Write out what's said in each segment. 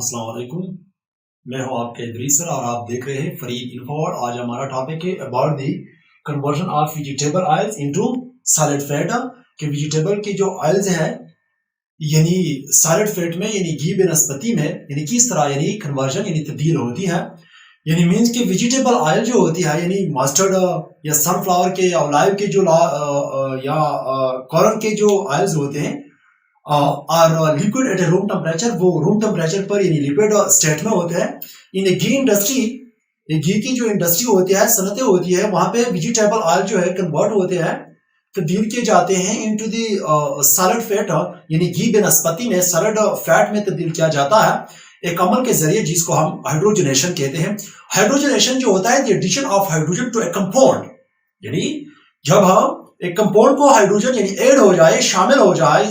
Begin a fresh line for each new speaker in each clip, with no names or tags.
अस्सलाम वालेकुम। मैं हूं आपके इदरीस सर और आप देख रहे हैं फरीद इन्फो। आज हमारा टॉपिक है about the conversion of vegetable oils into salad fat. कि वेजिटेबल की जो ऑयल्स है यानी सैलेड फैट में यानी घी बनस्पति में यानी किस तरह यानी कन्वर्जन यानी तब्दील होती है। यानी मीन्स कि वेजिटेबल ऑयल जो होती है यानी मस्टर्ड या सनफ्लावर के या ऑलिव के जो या कॉर्न के जो ऑयल्स होते हैं और लिक्विड एट रूम टेम्परेचर, वो रूम टेम्परेचर पर यानी लिक्विड स्टेट में होते हैं। इन घी इंडस्ट्री, घी की जो इंडस्ट्री होती है, सनतें होती है, वहां पे वेजिटेबल ऑयल जो है कन्वर्ट होते हैं, तब्दील किए जाते हैं इनटू दी सैलेड फैट यानी घी बनस्पति में सैलेड फैट में तब्दील किया जाता है एक अमल के जरिए जिसको हम हाइड्रोजनेशन कहते हैं। हाइड्रोजनेशन जो होता है the addition of hydrogen to a compound, यानी जब हम एक कंपाउंड को हाइड्रोजन यानी ऐड हो जाए, शामिल हो जाए,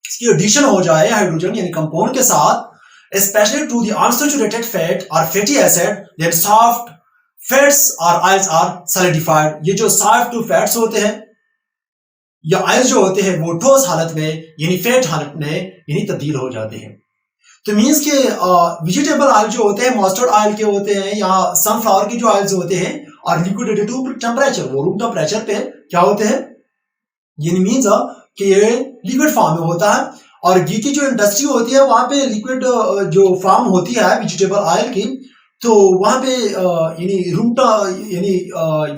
इसकी एडिशन हो जाए हाइड्रोजन यानी कंपाउंड के साथ, specially to the unsaturated fat और fatty acid, then soft fats और ऑयल्स आर सॉलिडिफाइड। ये जो सॉफ्ट फैट्स होते हैं या ऑयल्स जो होते हैं वो ठोस हालत में यानी फैट हालत में यानी तब्दील हो जाते हैं। तो मीन्स के वेजिटेबल ऑयल जो होते हैं मस्टर्ड ऑयल के होते हैं या सनफ्लावर के जो ऑयल्स होते हैं और लिक्विड एट रूम टेम्परेचर, वो रूम टेम्परेचर पे क्या होते हैं यानी मीन्स कि ये लिक्विड फॉर्म में होता है। और घी की जो इंडस्ट्री होती है वहां पे लिक्विड जो फॉर्म होती है वेजिटेबल ऑयल की, तो वहां पे यानी यानी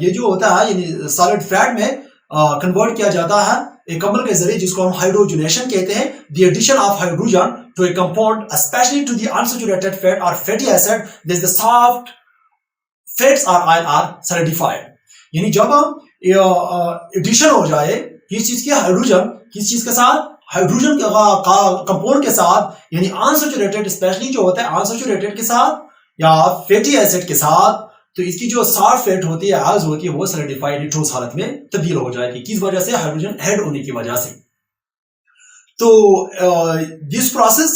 ये जो होता है यानी सॉलिड फैट में कन्वर्ट किया जाता है एक अमल के जरिए जिसको हम हाइड्रोजनेशन कहते हैं। The addition of hydrogen to a compound specially to the unsaturated fat और fatty acid, this the soft fats और ऑयल आर सॉलिडिफाइड। यानी जब हम एडिशन हो जाए किस चीज की, हाइड्रोजन, किस चीज के साथ, हाइड्रोजन के कंपाउंड के साथ यानी अनसैचुरेटेड, स्पेशली जो होता है अनसैचुरेटेड के साथ या फैटी एसिड के साथ, तो इसकी जो सॉफ्ट फैट होती है, ऑयल्स होती है, वो सॉलिडिफाइड ठोस हालत में तब्दील हो जाएगी। किस वजह से? हाइड्रोजन ऐड होने की वजह से। तो this process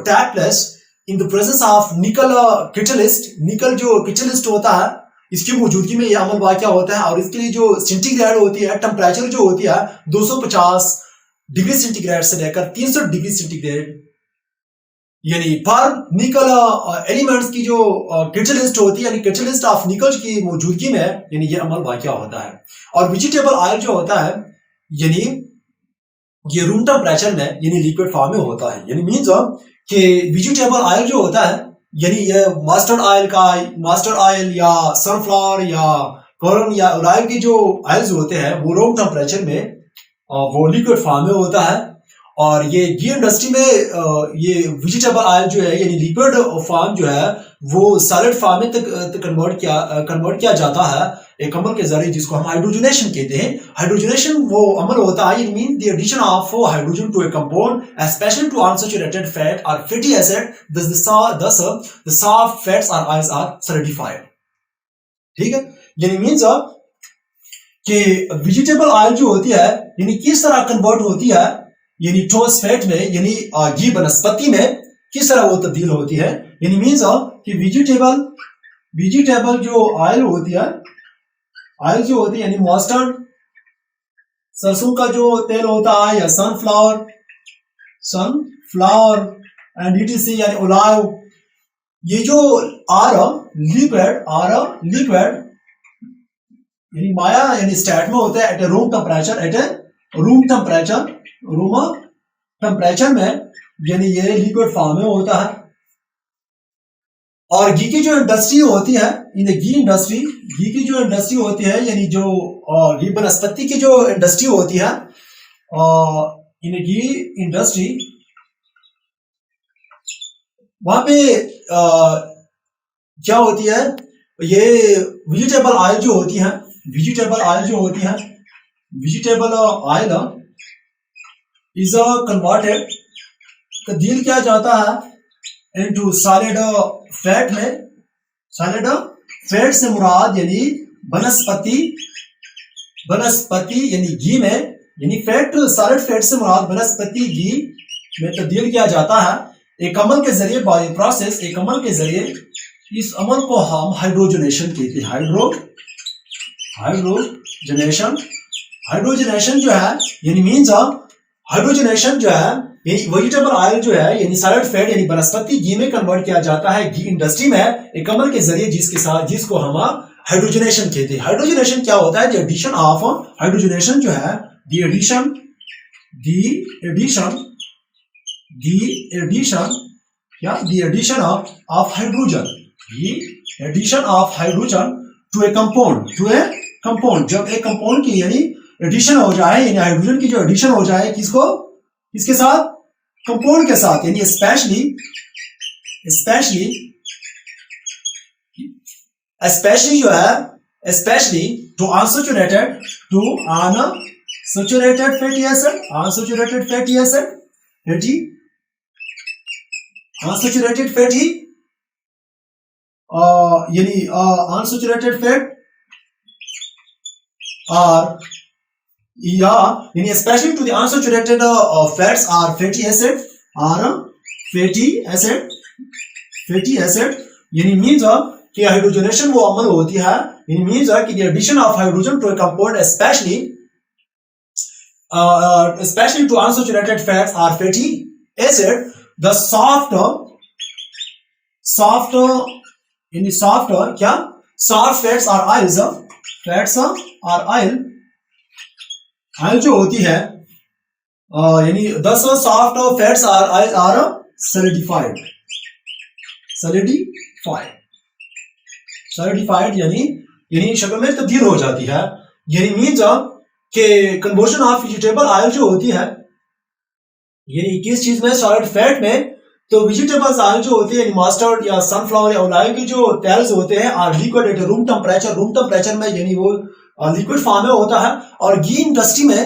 take place in the presence of nickel catalyst. Nickel जो कैटलिस्ट होता है इसकी मौजूदगी में यह अमल वाक़या होता है। और इसके लिए जो सेंटीग्रेड होती है, टेम्परेचर जो होती है 250 डिग्री सेंटीग्रेड से लेकर 300 डिग्री सेंटीग्रेड यानी पर निकल एलिमेंट्स की जो कैटलिस्ट होती है यानी कैटलिस्ट ऑफ निकल की मौजूदगी में यानी ये अमल वाक़या होता है। और वेजिटेबल ऑयल जो होता है यानी ये रूम टेम्परेचर में यानी लिक्विड फॉर्म में होता है। यानी मीन्स कि वेजिटेबल ऑयल जो होता है यानी ये मस्टर्ड ऑयल या सनफ्लावर या कॉर्न या ऑलिव की जो ऑयल्स होते हैं वो रूम टेम्परेचर में वो लिक्विड फॉर्म में होता है। और ये घी इंडस्ट्री में ये वेजिटेबल ऑयल जो है यानी लिक्विड फॉर्म जो है वो सॉलिड फॉर्म में तक कन्वर्ट किया जाता है एक अमल के जरिए जिसको हम हाइड्रोजनेशन कहते हैं। हाइड्रोजनेशन वो अमल होता है it mean the addition of hydrogen to a compound specially to unsaturated fat और fatty acid, thus the soft fats or oils are solidified। ठीक है, यानी मीन्स कि वेजिटेबल ऑयल जो होती है यानी किस तरह कन्वर्ट होती है यानी ठोस फैट में यानी घी बनस्पति में किस तरह वो तब्दील होती है। यानी मीन्स कि वेजिटेबल जो ऑयल होती है, ऑयल जो होती है यानी मस्टर्ड, सरसों का जो तेल होता है या सनफ्लावर एंड etc यानी ओलिव, ये जो लिक्विड यानी माया यानी स्टेट में होता है एट रूम टेम्परेचर में यानी ये लिक्विड फॉर्म में होता है। और घी की जो इंडस्ट्री होती है घी की जो इंडस्ट्री होती है यानी जो घी बनस्पति की जो इंडस्ट्री होती है इन घी इंडस्ट्री, वहां पे क्या होती है, ये वेजिटेबल ऑयल जो होती है वेजिटेबल ऑयल इज कन्वर्टेड, तब्दील किया जाता है इनटू सॉलिड फैट में। सॉलिड फैट से मुराद यानी बनस्पति यानी घी में यानी फैट, सॉलिड फैट से मुराद बनस्पति घी में तब्दील किया जाता है एक अमल के जरिए, बाय प्रोसेस, एक अमल के जरिए। इस अमल को हम हाइड्रोजनेशन कहते हैं। हाइड्रोजनेशन जो है यानी मीन्स हाइड्रोजनेशन जो है यानी वेजिटेबल ऑयल जो है यानी सैलड फैट यानी वनस्पति घी में कन्वर्ट किया जाता है घी इंडस्ट्री में एक अमल के जरिए जिसको हम हाइड्रोजनेशन कहते हैं। हाइड्रोजनेशन क्या होता है? द एडिशन ऑफ हाइड्रोजनेशन जो है द एडिशन क्या the addition of hydrogen the addition of hydrogen to a compound जब एक कंपाउंड की यानी एडिशन हो जाए यानी हाइड्रोजन की जो एडिशन हो जाए किसके साथ? कंपाउंड के साथ, यानी स्पेशली जो है स्पेशली टू अनसैचुरेटेड फैटी यानी अनसैचुरेटेड फैट और यानी specially to the unsaturated fats और फैटी एसिड यानी मींस कि हाइड्रोजनेशन वो अमल होती है यानी मींस कि the addition of hydrogen to a compound specially to unsaturated fats और fatty acid the soft fats और ऑयल जो होती है यानी 10 सॉफ्ट फैट्स आर सॉलिडिफाइड यानी शक्ल में तब्दील हो जाती है। यानी मीन्स के कन्वर्जन ऑफ वेजिटेबल ऑयल जो होती है यानी किस चीज में? सॉलिड फैट में। तो वेजिटेबल्स ऑयल जो होती है मस्टर्ड या सनफ्लावर या ऑलिव की जो तेल्स होते हैं और लिक्विड एट रूम टेम्परेचर में यानी वो लिक्विड फॉर्म में होता है। और घी इंडस्ट्री में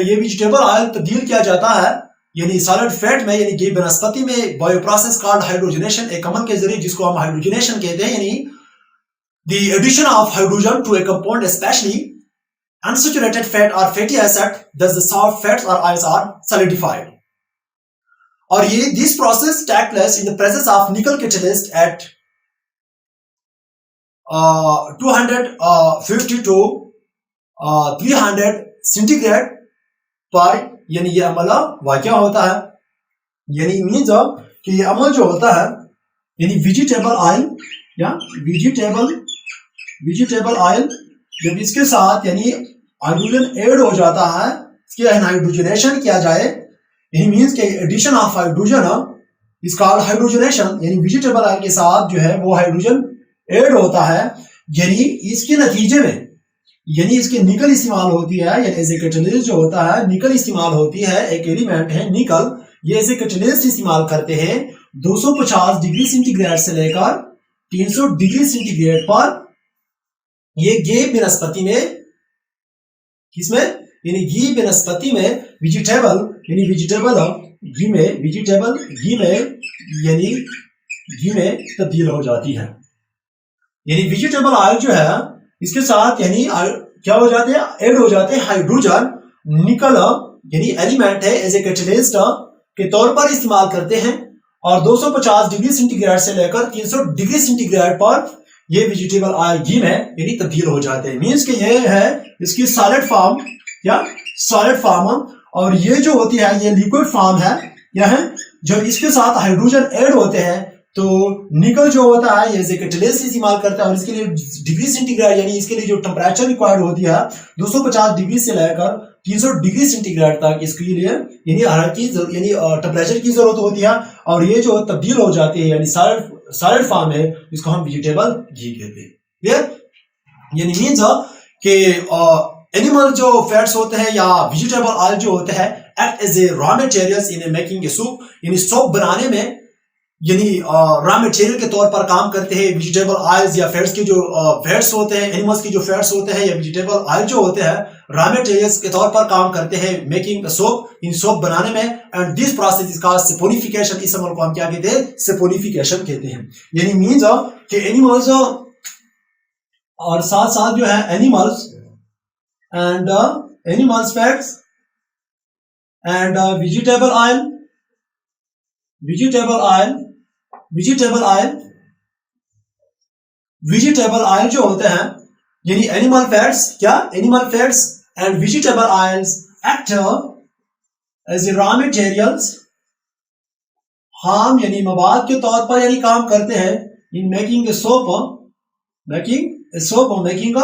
ये वेजिटेबल ऑयल तब्दील किया जाता है यानी सॉलिड फैट में यानी घी वनस्पति में बायोप्रोसेस कॉल्ड हाइड्रोजनेशन एक अमल के जरिए जिसको हम हाइड्रोजनेशन कहते हैं यानी the addition of hydrogen to a compound specially unsaturated fat और fatty acid thus the soft fats or oils are solidified। और ये this process take place in the presence of nickel catalyst at 250 to 300 centigrade पर यानी ये अमल वाक़या होता है। यानी मीन्स कि ये अमल जो होता है यानी वेजिटेबल ऑयल जब इसके साथ यानी हाइड्रोजन ऐड हो जाता है इसके हाइड्रोजनेशन किया जाए यानी मीन्स के addition of hydrogen is called hydrogenation यानी वेजिटेबल ऑयल के साथ जो है वो हाइड्रोजन ऐड होता है यानी इसके नतीजे में यानी इसके निकल इस्तेमाल होती है यानी एज ए कैटलिस्ट जो होता है निकल इस्तेमाल होती है। एक एलिमेंट है निकल, ये एज ए कैटलिस्ट इस्तेमाल करते हैं 250 डिग्री सेंटीग्रेड से लेकर 300 डिग्री सेंटीग्रेड पर ये घी वनस्पति में किसमें यानी घी वनस्पति में वेजिटेबल घी में तब्दील हो जाती है। यानी वेजिटेबल ऑयल जो है इसके साथ यानी क्या हो जाते हैं? ऐड हो जाते हैं हाइड्रोजन निकल यानी एलिमेंट है एज ए कैटलिस्ट के तौर पर इस्तेमाल करते हैं और 250 डिग्री सेंटीग्रेड से लेकर 300 डिग्री सेंटीग्रेड पर ये वेजिटेबल ऑयल घी में यानी तब्दील हो जाते हैं। मीन्स कि ये है इसकी सॉलिड फॉर्म और ये जो होती है ये लिक्विड फॉर्म है। यह जब इसके साथ हाइड्रोजन ऐड होते हैं तो निकल जो होता है ये कैटलिस्ट इस्तेमाल करता है और इसके लिए डिग्री सेंटीग्रेड यानी इसके लिए जो टेम्परेचर रिक्वायर्ड होती है 250 डिग्री से लेकर 300 डिग्री सेंटीग्रेड तक इसके लिए यानी हालांकि यानी टेम्परेचर की जरूरत होती है और ये जो तब्दील हो जाती है यानी सॉलिड फॉर्म है इसको हम वेजिटेबल घी कहते हैं। क्लियर? यानी मीन्स कि एनिमल जो फैट्स होते हैं या वेजिटेबल ऑयल जो होते हैं act as a raw materials in making a soup यानी सूप बनाने में यानी रॉ मटेरियल के तौर पर काम करते हैं। वेजिटेबल ऑयल्स या फैट्स के जो फैट्स होते हैं एनिमल्स की जो फैट्स होते हैं या वेजिटेबल ऑयल जो होते हैं रॉ मटेरियल्स के तौर पर काम करते हैं मेकिंग सोप इन सोप बनाने में। And this process is called saponification. इस अमल को हम क्या कहते हैं? सैपोनिफिकेशन कहते हैं। यानी मीन्स कि एनिमल्स और साथ साथ जो है animals and animals fats and vegetable oil जो होते हैं यानी animal fats and vegetable oils act as a raw materials, हम यानी मवाद के तौर पर यानी काम करते हैं इन making a soap, making a soap, making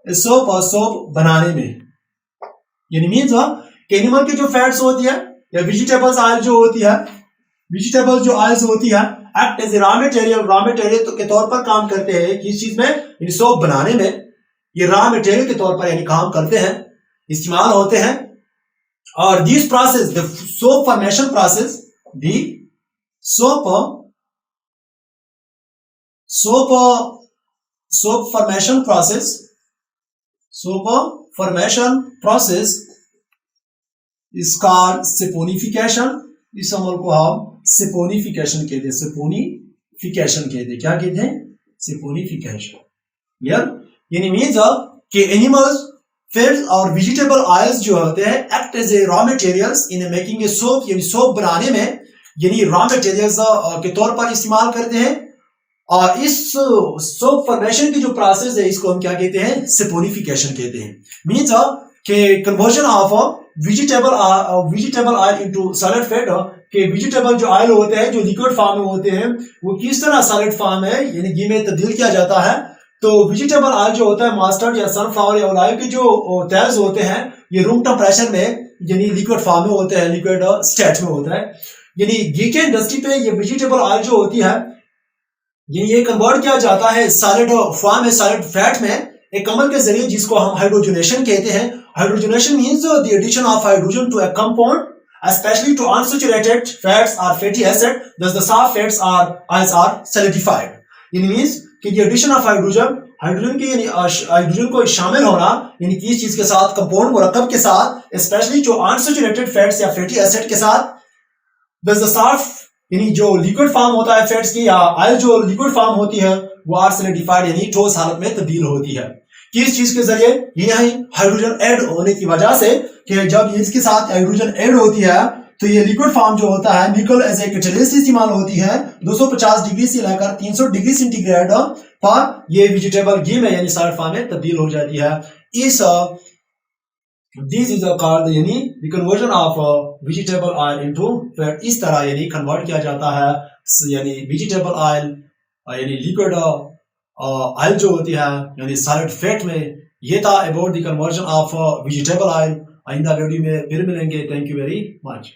a soap, soap बनाने में। यानी मीन्स एनिमल की जो फैट्स होती है या वेजिटेबल्स ऑयल जो होती है, वेजिटेबल जो ऑयल्स होती है, act as a raw material, raw material के तौर पर काम करते हैं किस चीज में, इन सोप बनाने में। ये रॉ मटेरियल के तौर पर यानी काम करते हैं, इस्तेमाल होते हैं। और this process, the soap formation process, the soap formation process, soap formation process is called saponification। इस अमल को हम saponification कहते हैं, saponification कहते हैं। क्या कहते हैं? saponification। क्लियर? यानी मीन्स कि एनिमल्स फैट्स और वेजिटेबल ऑयल्स जो होते हैं act as a raw materials in making a soap, यानी सोप बनाने में यानी रॉ मटेरियल्स के तौर पर इस्तेमाल करते हैं। और इस सोप फॉर्मेशन की जो प्रोसेस है इसको हम क्या कहते हैं? सेपोनिफिकेशन कहते हैं। मीन्स कि conversion of vegetable oil into solid fat, कि वेजिटेबल जो ऑयल होते हैं जो लिक्विड फॉर्म में होते हैं वो किस तरह सॉलिड फॉर्म है यानी घी में तब्दील किया जाता है। तो वेजिटेबल ऑयल जो होता है मस्टर्ड या सनफ्लावर या ऑलिव के जो तेल्स होते हैं ये रूम टेम्परेचर में यानी लिक्विड फॉर्म में होते हैं, लिक्विड स्टेट में होता है। यानी घी के इंडस्ट्री पे ये वेजिटेबल ऑयल जो होती है ये कन्वर्ट किया जाता है सॉलिड फॉर्म में, सॉलिड फैट में, एक अमल के जरिए जिसको हम हाइड्रोजनेशन कहते हैं। Hydrogenation means the addition of hydrogen to a compound, especially to unsaturated fats or fatty acid, thus the soft fats or oils are solidified। यानी मींस कि the addition of हाइड्रोजन की यानी हाइड्रोजन को शामिल होना यानी किस चीज के साथ, कंपाउंड मुरक्कब के साथ, स्पेशली जो अनसैचुरेटेड फैट्स या फैटी एसिड के साथ, thus the soft यानी जो लिक्विड फॉर्म होता है फैट्स की या ऑयल जो लिक्विड फॉर्म होती है वो आर सॉलिडिफाइड यानी ठोस हालत में तब्दील होती है। किस चीज के जरिए? यही हाइड्रोजन ऐड होने की वजह से कि जब इसके साथ हाइड्रोजन ऐड होती है तो ये लिक्विड फॉर्म जो होता है निकल एज ए कैटलिस्ट इस्तेमाल होती है 250 डिग्री से लेकर 300 डिग्री सेंटीग्रेड पर ये वेजिटेबल घी में यानी सॉलिड फॉर्म में तब्दील हो जाती है। इस दिस इज कॉल्ड यानी the conversion of vegetable oil into fat. इस तरह यानी कन्वर्ट किया जाता है यानी वेजिटेबल ऑयल यानी लिक्विड ऑयल जो होती है यानी सॉलिड फैट में। ये था about the conversion of vegetable oil. आइंदा वीडियो में फिर मिलेंगे। Thank you very much.